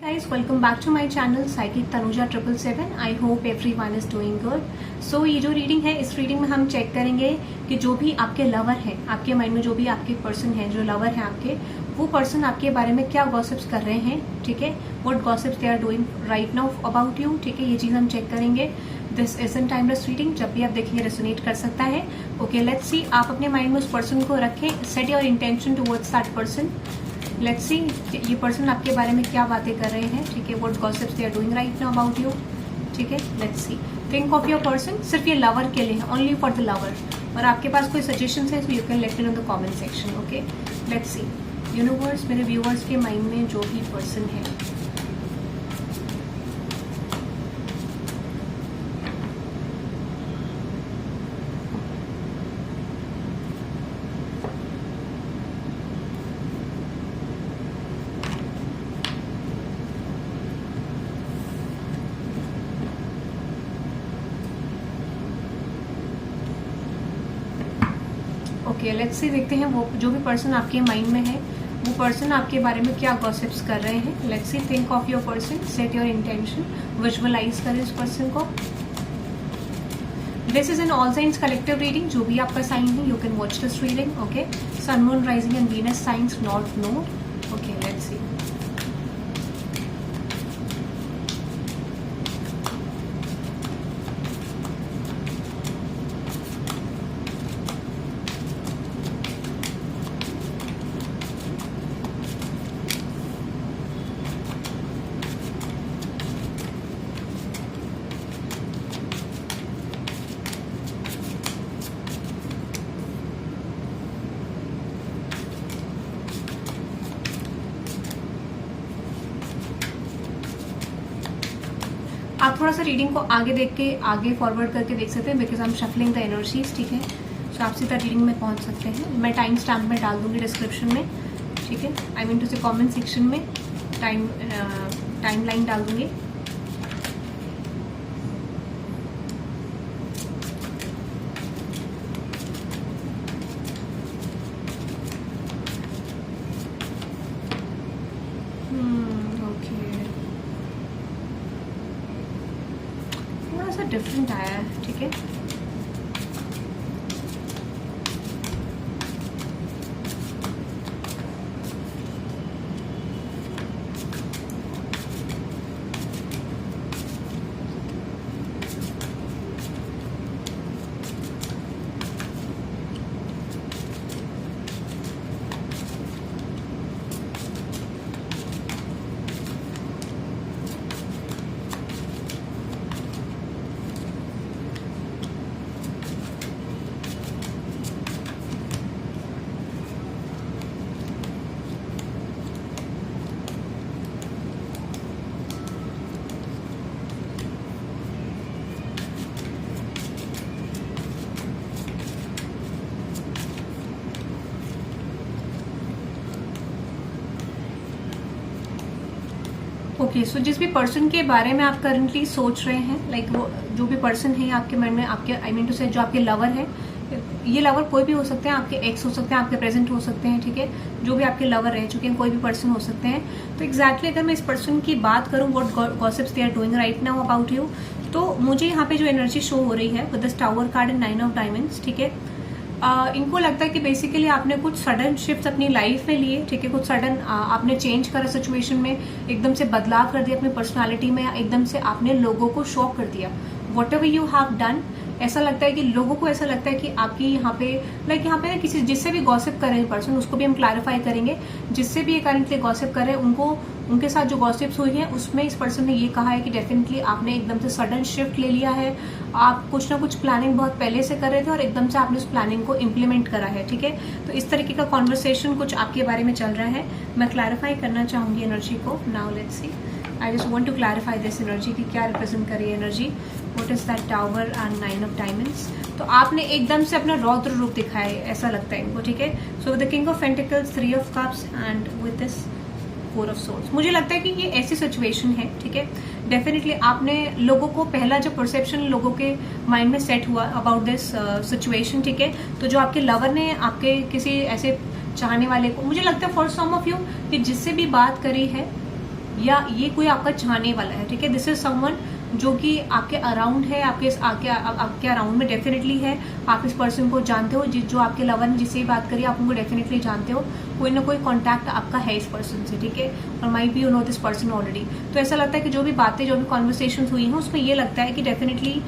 Guys, welcome back to my channel Psychic Tanuja 777. I hope everyone is doing good. So ये जो reading है, इस reading में हम चेक करेंगे कि जो भी आपके लवर हैं, आपके माइंड में जो भी आपके पर्सन हैं, जो लवर हैं आपके, वो पर्सन आपके बारे में क्या गॉसिप्स कर रहे हैं, ठीक है, what gossips they are doing right now about you, ठीक है, ये चीज हम चेक करेंगे. This is an timeless reading, जब भी आप देखेंगे रेसोनेट कर सकता है. Okay, let's see. आप अपने माइंड में उस पर्सन को रखें. Set your intention towards that person. Let's see ये पर्सन आपके बारे में क्या बातें कर रहे हैं, ठीक है, what gossips they are doing right now about you, ठीक है. Let's see. Think of your person. सिर्फ ये लवर के लिए, ओनली फॉर द लवर. और आपके पास कोई सजेशन है तो you can let me know in the comment section. Okay, let's C. Universe, मेरे व्यूअर्स के माइंड में जो भी पर्सन है, ओके, लेट्स सी. देखते हैं वो जो भी पर्सन आपके माइंड में है, वो पर्सन आपके बारे में क्या गॉसिप्स कर रहे हैं. Let's see. Think of your person. Set your intention. Visualize करें उस पर्सन को. This is an all signs collective reading. जो भी आपका साइन है, you can watch this reading. Okay, sun, moon, rising and Venus signs not known. Okay, let's see. आप थोड़ा सा रीडिंग को आगे देख के, आगे फॉरवर्ड करके देख सकते हैं, because I am shuffling the energies, ठीक है. सो आप सीधा रीडिंग में पहुंच सकते हैं. मैं टाइम स्टैम्प में डाल दूंगी डिस्क्रिप्शन में, ठीक है. आई मीन टू से कमेंट सेक्शन में टाइम लाइन डाल दूंगी. डिफरेंट आया है, ठीक है. ओके, सो जिस भी पर्सन के बारे में आप करंटली सोच रहे हैं, लाइक वो जो भी पर्सन है आपके मन में, आपके आई मीन टू से जो आपके लवर है, ये लवर कोई भी हो सकते हैं, आपके एक्स हो सकते हैं, आपके प्रेजेंट हो सकते हैं, ठीक है. जो भी आपके लवर रह चुके हैं, कोई भी पर्सन हो सकते हैं. तो एग्जैक्टली अगर मैं इस पर्सन की बात करूं, what gossips they are doing right now about you, तो मुझे यहाँ पे जो एनर्जी शो हो रही है with the tower card and 9 of diamonds, ठीक है. इनको लगता है कि बेसिकली आपने कुछ सडन शिफ्ट अपनी लाइफ में लिए, ठीक है. कुछ सडन आपने चेंज करा सिचुएशन में, एकदम से बदलाव कर दिया अपनी पर्सनालिटी में, एकदम से आपने लोगों को शॉक कर दिया. What ever you have done, ऐसा लगता है कि लोगों को ऐसा लगता है कि आपकी यहाँ पे यहाँ पे ना किसी जिससे भी गॉसिप कर रहे हैं पर्सन, उसको भी हम क्लैरिफाई करेंगे. जिससे भी ये करंटली गॉसिप कर रहे हैं, उनको उनके साथ जो गॉसिप्स हुई है उसमें इस पर्सन ने ये कहा है कि डेफिनेटली आपने एकदम से सडन शिफ्ट ले लिया है. आप कुछ ना कुछ प्लानिंग बहुत पहले से कर रहे थे और एकदम से आपने उस प्लानिंग को इम्प्लीमेंट करा है, ठीक है. तो इस तरीके का कॉन्वर्सेशन कुछ आपके बारे में चल रहा है. मैं क्लैरिफाई करना चाहूंगी एनर्जी को. Now let's see. I just want to clarify this energy की क्या रिप्रेजेंट कर रही है energy. What is that tower and 9 of diamonds. तो आपने एकदम से अपना रौद्र रूप दिखाया है, ऐसा लगता है इनको, ठीक है. So the king of pentacles, 3 of cups and with this 4 of swords. मुझे लगता है कि ये ऐसी सिचुएशन है, ठीक है. डेफिनेटली आपने लोगों को, पहला जो परसेप्शन लोगों के माइंड में सेट हुआ अबाउट दिस सिचुएशन, ठीक है. तो जो आपके लवर ने आपके किसी ऐसे चाहने वाले को, मुझे लगता है फॉर सम ऑफ यू कि जिससे भी बात करी है या ये कोई आपका चाहने वाला है, ठीक है। दिस इज समवन जो कि आपके अराउंड है, आपके अराउंड में डेफिनेटली है। आप इस पर्सन को जानते हो, जो आपके लवर ने जिससे बात करिए आप उनको डेफिनेटली जानते हो, कोई ना कोई कॉन्टैक्ट आपका है इस पर्सन से, ठीक है। और might be you know this person already. तो ऐसा लगता है कि जो भी बातें, जो भी कॉन्वर्सेशन हुई हैं उसमें ये लगता है कि डेफिनेटली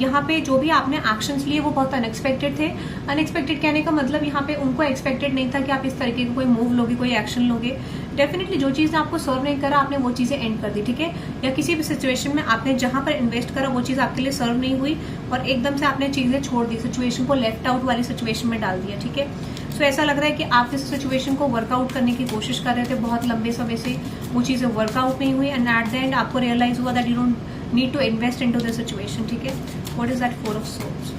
यहाँ पे जो भी आपने एक्शंस लिए वो बहुत अनएक्सपेक्टेड थे। अनएक्सपेक्टेड कहने का मतलब यहाँ पे उनको एक्सपेक्टेड नहीं था कि आप इस तरीके का कोई मूव लोगे, कोई एक्शन लोगे। डेफिनेटली जो चीज़ आपको सर्व नहीं करा आपने वो चीज़ें एंड कर दी, ठीक है। या किसी भी सिचुएशन में आपने जहां पर इन्वेस्ट करा वो चीज़ आपके लिए सर्व नहीं हुई और एकदम से आपने चीज़ें छोड़ दी, सिचुएशन को लेफ्ट आउट वाली सिचुएशन में डाल दिया, ठीक है। सो ऐसा लग रहा है कि आप इस सिचुएशन को वर्कआउट करने की कोशिश कर रहे थे बहुत लंबे समय से, वो चीज़ें वर्कआउट नहीं हुई एंड एट द एंड आपको रियलाइज हुआ that you don't need to invest into this situation, ठीक है। What is that 4 of swords.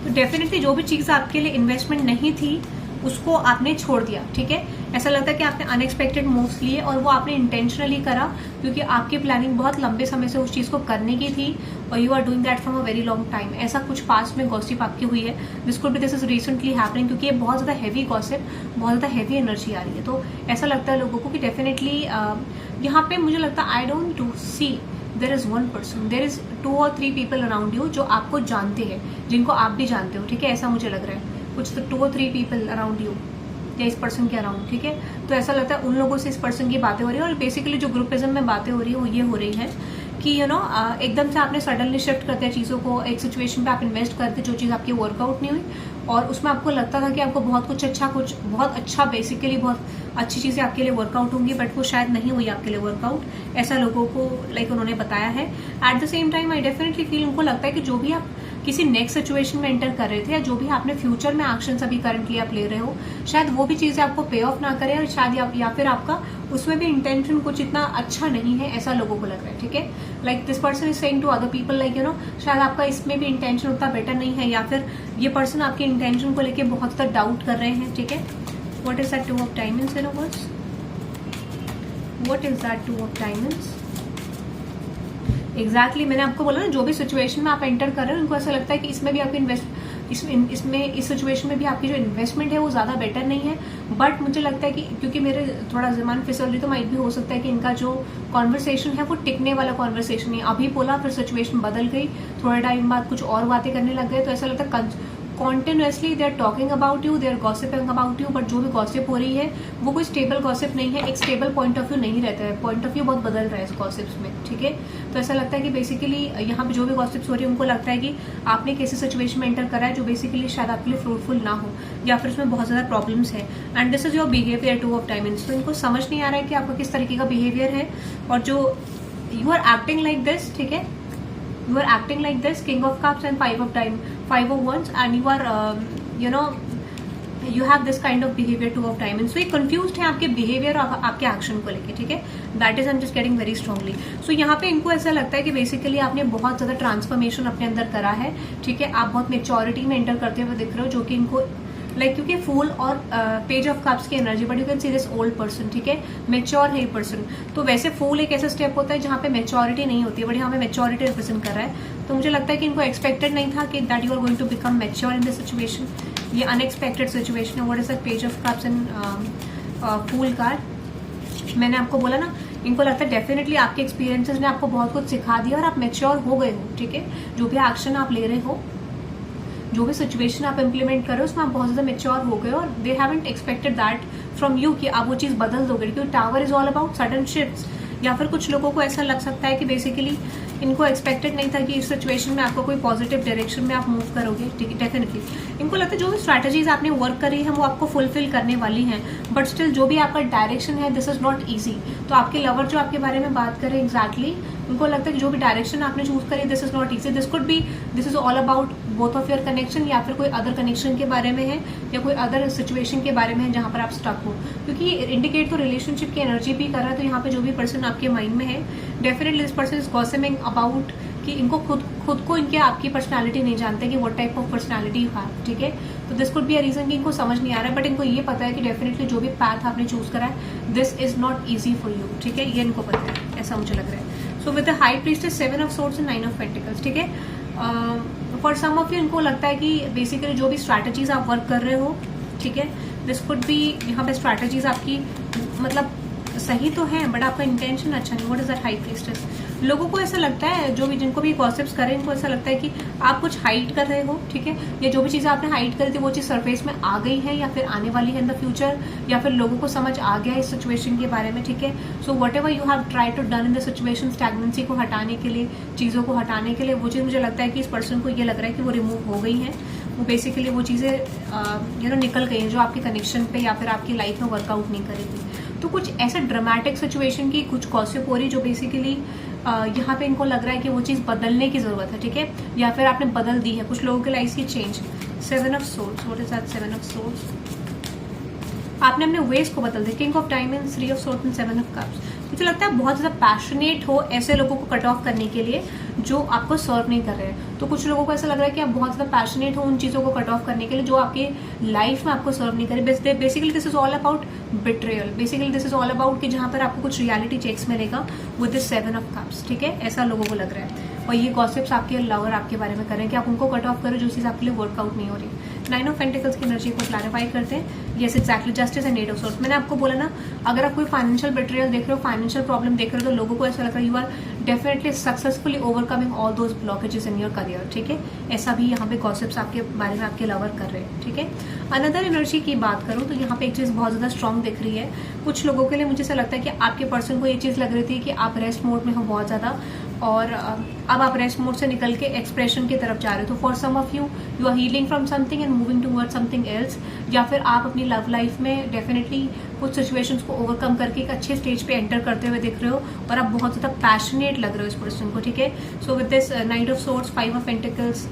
तो डेफिनेटली जो भी चीज़ आपके लिए इन्वेस्टमेंट नहीं थी उसको आपने छोड़ दिया, ठीक है। ऐसा लगता है कि आपने अनएक्सपेक्टेड मूव्स लिए और वो आपने इंटेंशनली करा क्योंकि आपकी प्लानिंग बहुत लंबे समय से उस चीज़ को करने की थी और you are doing that from a very long time. ऐसा कुछ पास्ट में गॉसिप आपकी हुई है, this could be this is recently happening, क्योंकि ये बहुत ज़्यादा हैवी गॉसिप, बहुत ज़्यादा हैवी एनर्जी आ रही है। तो ऐसा लगता है लोगों को कि डेफिनेटली यहाँ पे मुझे लगता है I don't to see there is one person, there is 2 or 3 people around you जो आपको जानते हैं, जिनको आप भी जानते हो, ठीक है। ऐसा मुझे लग रहा है कुछ तो 2 or 3 पीपल अराउंड यू या इस पर्सन के अराउंड, ठीक है। तो ऐसा लगता है उन लोगों से इस पर्सन की बातें हो रही है और बेसिकली जो ग्रुपिज्म में बातें हो रही है वो ये हो रही है कि यू नो एकदम से आपने सडनली शिफ्ट करते हैं चीज़ों को, एक सिचुएशन पे आप इन्वेस्ट करते जो चीज़ आपकी वर्कआउट नहीं हुई और उसमें आपको लगता था कि आपको कुछ बहुत अच्छा बेसिकली बहुत अच्छी चीज़ें आपके लिए वर्कआउट होंगी, बट वो शायद नहीं हुई आपके लिए वर्कआउट, ऐसा लोगों को लाइक उन्होंने बताया है। At the same time I definitely feel, उनको लगता है कि जो भी आप किसी नेक्स्ट सिचुएशन में एंटर कर रहे थे या जो भी आपने फ्यूचर में एक्शन अभी करंटली आप ले रहे हो, शायद वो भी चीज़ें आपको पे ऑफ ना करे और शायद या फिर आपका उसमें भी इंटेंशन कुछ इतना अच्छा नहीं है, ऐसा लोगों को लग रहा है, ठीक है। Like this person is saying to other people like you know शायद आपका इसमें भी इंटेंशन उतना बेटर नहीं है या फिर ये पर्सन आपके इंटेंशन को लेके बहुत ज़्यादा डाउट कर रहे हैं, ठीक है। What is that 2 of diamonds in a words? What is that 2 of diamonds? Exactly मैंने आपको बोला ना, जो भी सिचुएशन में आप एंटर कर रहे हो उनको ऐसा लगता है कि इसमें भी आपकी इस सिचुएशन में भी आपकी जो इन्वेस्टमेंट है वो ज़्यादा बेटर नहीं है। बट मुझे लगता है कि क्योंकि मेरे थोड़ा ज़मान फिसल रही तो माइट भी हो सकता है कि इनका जो कॉन्वर्सेशन है वो टिकने वाला कॉन्वर्सेशन है। अभी बोला फिर सिचुएशन बदल गई, थोड़ा टाइम बाद कुछ और बातें करने लग गए, तो ऐसा लगता है continuously they are talking about you, they are gossiping about you, but जो भी गॉसिप हो रही है वो कोई स्टेबल गॉसिप नहीं है, एक स्टेबल पॉइंट ऑफ व्यू नहीं रहता है, पॉइंट ऑफ व्यू बहुत बदल रहा है इस गॉसिप्स में, ठीक है। तो ऐसा लगता है कि बेसिकली यहाँ पे जो भी गॉसिप्स हो रही है उनको लगता है कि आपने कैसी सिचुएशन में एंटर करा है जो बेसिकली शायद आपके लिए फ्रूटफुल ना हो या फिर उसमें बहुत ज़्यादा प्रॉब्लम्स है। And this is your behaviour 2 of diamonds। तो इनको समझ नहीं आ रहा है कि आपका किस तरीके का बिहेवियर है और जो you are acting like this, ठीक है, you are acting like this, King of Cups and 5 of Wands, and you are you know you have this kind of behavior 2 of diamonds। so ये confused है आपके behavior और आपके action को लेके, ठीक है। that is I'm just getting very strongly। so यहाँ पे इनको ऐसा लगता है कि बेसिकली आपने बहुत ज़्यादा ट्रांसफॉर्मेशन अपने अंदर करा है, ठीक है। आप बहुत मेच्योरिटी में एंटर करते हुए दिख रहे हो, जो कि इनको लाइक क्योंकि फूल और पेज ऑफ कप्स की energy, but you can see this old person, ठीक है, मेच्योर है ये पर्सन। तो वैसे फूल एक ऐसा स्टेप होता है जहाँ पे मेच्योरिटी नहीं होती है, बट यहाँ पे मेच्योरिटी रिप्रेजेंट कर रहा है। तो मुझे लगता है कि इनको एक्सपेक्टेड नहीं था कि that you are going to become mature in this situation. ये अनएक्सपेक्टेड सिचुएशन है। What is the page of cups and fool card. मैंने आपको बोला ना, इनको लगता है डेफिनेटली आपके एक्सपीरियंसेस ने आपको बहुत कुछ सिखा दिया और आप मेच्योर हो गए हो, ठीक है। जो भी एक्शन आप ले रहे हो, जो भी सिचुएशन आप इम्प्लीमेंट कर रहे हो उसमें आप बहुत ज्यादा मेच्योर हो गए और they haven't expected that from you कि आप वो चीज बदल दोगे, क्योंकि tower is all about sudden shifts. या फिर कुछ लोगों को ऐसा लग सकता है कि बेसिकली इनको एक्सपेक्टेड नहीं था कि इस सिचुएशन में आपको कोई पॉजिटिव डायरेक्शन में आप मूव करोगे, ठीक है। डेफिनेटली इनको लगता है जो भी स्ट्रैटेजीज आपने वर्क करी है वो आपको फुलफिल करने वाली हैं, बट स्टिल जो भी आपका डायरेक्शन है दिस इज नॉट ईजी। तो आपके लवर जो आपके बारे में बात करें एग्जैक्टली उनको लगता है कि जो भी डायरेक्शन आपने चूज करी this is not easy, this is all about both of your connection, या फिर कोई अदर कनेक्शन के बारे में है या कोई अदर सिचुएशन के बारे में है जहां पर आप स्टक हो, क्योंकि ये इंडिकेट तो रिलेशनशिप की एनर्जी भी कर रहा है। तो यहाँ पे जो भी पर्सन आपके माइंड में है definitely this person is gossiping about कि इनको खुद को इनके आपकी पर्सनालिटी नहीं जानते कि what type of personality you have, ठीक है। तो this could be a reason कि इनको समझ नहीं आ रहा है, बट इनको ये पता है कि डेफिनेटली जो भी पाथ आपने चूज करा है this is not easy for you, ठीक है। ये इनको पता है, ऐसा मुझे लग रहा है। सो with the high priestess 7 of Swords and 9 of Pentacles, ठीक है। फॉर सम ऑफ यू इनको लगता है कि बेसिकली जो भी स्ट्रैटेजीज आप वर्क कर रहे हो, ठीक है, दिस कुड बी यहाँ पे स्ट्रैटेजीज आपकी मतलब सही तो है बट आपका इंटेंशन अच्छा नहीं। What is that high priestess? लोगों को ऐसा लगता है, जो भी जिनको भी गॉसिप्स कर रहे हैं, इनको ऐसा लगता है कि आप कुछ हाइड कर रहे हो, ठीक है, या जो भी चीजें आपने हाइड करी थी वो चीज सरफेस में आ गई है या फिर आने वाली है इन द फ्यूचर, या फिर लोगों को समझ आ गया इस सिचुएशन के बारे में, ठीक है। So whatever you have try to done in the situation, stagnancy को हटाने के लिए, चीजों को हटाने के लिए, वो चीज मुझे लगता है कि इस पर्सन को ये लग रहा है कि वो रिमूव हो गई है, वो बेसिकली वो चीजें निकल गई हैं जो आपके कनेक्शन पे या फिर आपकी लाइफ में वर्कआउट नहीं करेगी। तो कुछ ऐसे ड्रामेटिक सिचुएशन की कुछ गॉसिप हो रही जो बेसिकली यहाँ पे इनको लग रहा है कि वो चीज बदलने की जरूरत है, ठीक है, या फिर आपने बदल दी है। कुछ लोगों के लाइफ की change. 7 of swords, what is that 7 of swords? आपने अपने वेज को बदल दिया। King of diamonds, 3 of swords and 7 of cups. मुझे लगता है बहुत ज्यादा पैशनेट हो ऐसे लोगों को कट ऑफ करने के लिए जो आपको सर्व नहीं कर रहे हैं। तो कुछ लोगों को ऐसा लग रहा है कि आप बहुत ज्यादा पैशनेट हो उन चीजों को कट ऑफ करने के लिए जो आपके लाइफ में आपको सर्व नहीं करे। Basically this is all about betrayal. Basically this is all about कि जहां पर आपको कुछ रियलिटी चेक्स मिलेगा विद दिस 7 ऑफ कप्स, ठीक है, ऐसा लोगों को लग रहा है। और ये गॉसिप्स आपके लवर आपके बारे में करें कि आप उनको कट ऑफ करो जो चीज आपके लिए वर्कआउट नहीं हो रही। 9 ऑफ पेंटिकल्स की एनर्जी को क्लैरिफाई करते हैं। Yes exactly, justice and 8 of swords. मैंने आपको बोला ना, अगर आप कोई फाइनेंशियल बिट्रेयल देख रहे हो, फाइनेंशियल प्रॉब्लम देख रहे हो, तो लोगों को ऐसा लग रहा है you are definitely successfully overcoming all those blockages in your career, ठीक है। ऐसा भी यहाँ पे गॉसिप्स आपके बारे में आपके लवर कर रहे हैं, ठीक है। अनदर एनर्जी की बात करूँ तो यहाँ पे एक चीज बहुत ज्यादा स्ट्रॉन्ग दिख रही है। कुछ लोगों के लिए मुझे ऐसा लगता है कि आपके पर्सन को ये चीज लग रही थी कि आप रेस्ट मोड में हो बहुत ज्यादा, और अब आप रेस्ट मोड से निकल के एक्सप्रेशन की तरफ जा रहे हो। तो for some of you you are healing from something and moving toward something else, या फिर आप अपनी लव लाइफ में डेफिनेटली कुछ सिचुएशंस को ओवरकम करके एक अच्छे स्टेज पे एंटर करते हुए दिख रहे हो, और आप बहुत ज्यादा पैशनेट लग रहे हो इस पर्सन को, ठीक है। So with this 9 of swords, 5 of pentacles,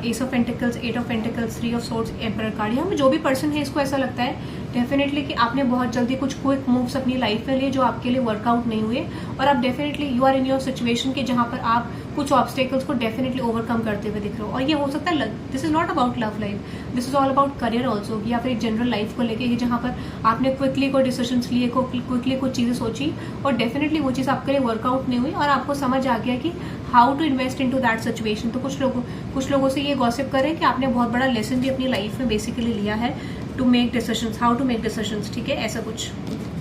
S of pentacles, 8 of pentacles, 3 of swords, emperor card. यहाँ में जो भी पर्सन है इसको ऐसा लगता है डेफिनेटली कि आपने बहुत जल्दी कुछ क्विक मूव्स अपनी लाइफ में लिए जो आपके लिए वर्कआउट नहीं हुए, और आप definitely you are in your situation के जहां पर आप कुछ ऑब्स्टेकल्स को डेफिनेटली ओवरकम करते हुए दिख रहे हो। और ये हो सकता है, this is not about love life, this is all about career also, या फिर जनरल लाइफ को लेके जहां पर आपने क्विकली कोई डिसीजन लिए, क्विकली कुछ चीजें सोची और डेफिनेटली वो चीज आपके लिए वर्कआउट नहीं हुई, और आपको समझ आ गया कि how to invest in to that situation. तो कुछ लोगों से ये गॉसिप करें कि आपने बहुत बड़ा लेसन भी अपनी लाइफ में बेसिकली लिया है to make decisions, how to make decisions, ठीक है, ऐसा कुछ।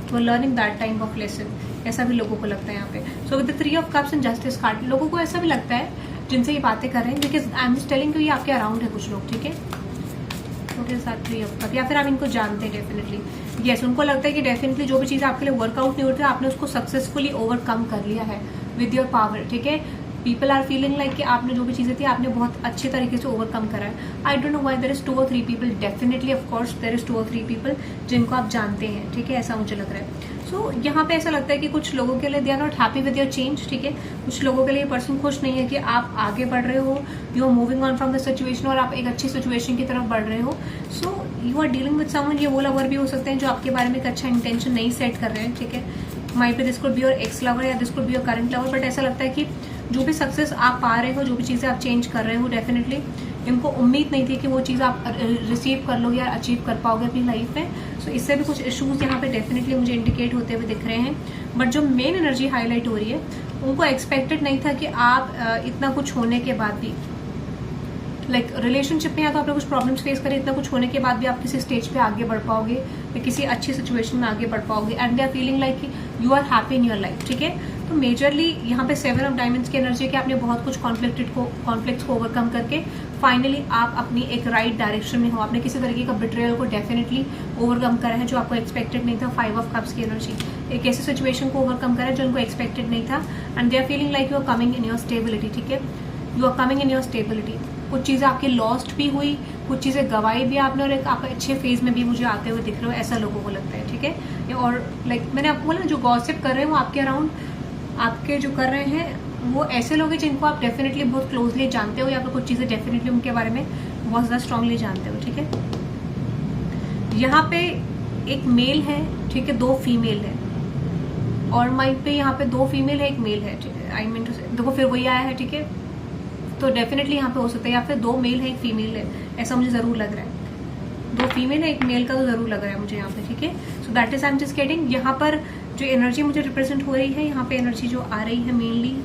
तो learning that time of lesson, ऐसा भी लोगों को लगता है यहाँ पे। So with the 3 of cups and justice card, लोगों को ऐसा भी लगता है जिनसे ये बातें कर रहे हैं, because I am just telling you ये आपके अराउंड है कुछ लोग, ठीक है। ओके, 3 ऑफ कप, या फिर आप इनको जानते हैं डेफिनेटली। यस, उनको लगता है कि डेफिनेटली जो भी चीज आपके लिए वर्कआउट नहीं होती आपने उसको सक्सेसफुली ओवरकम कर लिया है विद योर पावर, ठीक है। पीपल आर फीलिंग लाइक कि आपने जो भी चीजें थी आपने बहुत अच्छे तरीके से ओवरकम करा है। I don't know why there is 2 और 3 people, definitely of course there is 2 और 3 पीपल जिनको आप जानते हैं, ठीक है, ऐसा मुझे लग रहा है। सो यहाँ पे ऐसा लगता है कि कुछ लोगों के लिए they are not happy with your change, ठीक है। कुछ लोगों के लिए पर्सन खुश नहीं है कि आप आगे बढ़ रहे हो, you are moving on from the situation, और आप एक अच्छी सिचुएशन की तरफ बढ़ रहे हो। So you are dealing with someone, ये वो लवर भी हो सकते हैं जो आपके बारे में एक अच्छा इंटेंशन नहीं सेट कर रहे हैं, ठीक है। Might be this could be your ex lover या this could be your current lover, but ऐसा लगता है कि जो भी सक्सेस आप पा रहे हो, जो भी चीजें आप चेंज कर रहे हो, डेफिनेटली इनको उम्मीद नहीं थी कि वो चीज आप रिसीव कर लोगे या अचीव कर पाओगे अपनी लाइफ में। सो इससे भी कुछ इश्यूज यहाँ पे डेफिनेटली मुझे इंडिकेट होते हुए दिख रहे हैं। बट जो मेन एनर्जी हाईलाइट हो रही है, उनको एक्सपेक्टेड नहीं था कि आप इतना कुछ होने के बाद भी, लाइक रिलेशनशिप में या तो आपने कुछ प्रॉब्लम्स फेस करे, इतना कुछ होने के बाद भी आप किसी स्टेज पे आगे बढ़ पाओगे या किसी अच्छी सिचुएशन में आगे बढ़ पाओगे, and they are feeling like you are happy in your life, ठीक है। तो मेजरली यहाँ पे 7 ऑफ डायमंड्स की एनर्जी कि आपने बहुत कुछ कॉन्फ्लिक्ट्स को ओवरकम करके फाइनली आप अपनी एक राइट डायरेक्शन में हो। आपने किसी तरीके का बिट्रेयल को डेफिनेटली ओवरकम करा है जो आपको एक्सपेक्टेड नहीं था। 5 ऑफ कप्स की एनर्जी, एक ऐसी सिचुएशन को ओवरकम करा है जो उनको एक्सपेक्टेड नहीं था, and they are feeling like you are coming in your stability, ठीक है। You are coming in your stability. कुछ चीजें आपकी लॉस्ट भी हुई, कुछ चीजें गवाई भी आपने, और एक आप अच्छे फेज में भी मुझे आते हुए दिख रहे हो, ऐसा लोगों को लगता है, ठीक है। और लाइक मैंने आपको बोला, जो गॉसिप कर रहे हैं वो आपके अराउंड आपके जो कर रहे हैं वो ऐसे लोग हैं जिनको आप डेफिनेटली बहुत क्लोजली जानते हो, या फिर कुछ चीजें डेफिनेटली उनके बारे में बहुत ज्यादा स्ट्रांगली जानते हो, ठीक है। यहाँ पे एक मेल है, ठीक है, 2 फीमेल है, और माइक पे यहाँ पे 2 फीमेल है, एक मेल है, ठीक है। आई मीन टू से देखो फिर वही आया है, ठीक है। तो डेफिनेटली यहाँ पे हो सकता है, या फिर 2 मेल है, एक फीमेल है, ऐसा मुझे जरूर लग रहा है। 2 फीमेल है, एक मेल का तो जरूर लग रहा है मुझे यहाँ पे, ठीक है। So that is I am just getting. यहाँ पर जो एनर्जी मुझे रिप्रेजेंट हो रही है, यहाँ पे एनर्जी जो आ रही है mainly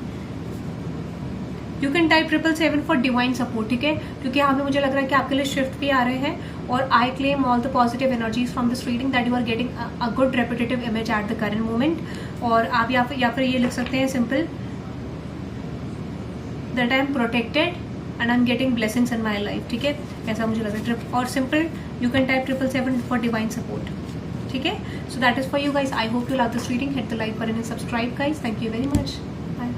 you can type 777 for divine support, ठीक है, क्योंकि यहाँ पे मुझे लग रहा है कि आपके लिए शिफ्ट भी आ रहे हैं। और I claim all the positive energies from this reading that you are getting a good repetitive image at the current moment. और आप या फिर ये लिख सकते हैं simple, that I am protected and I am getting blessings in my life, ठीक है, ऐसा मुझे लग रहा है। और simple you can type 777 for divine support, ठीक है। So that is for you guys. I hope you love this reading. Hit the like button and subscribe guys. Thank you very much. Bye.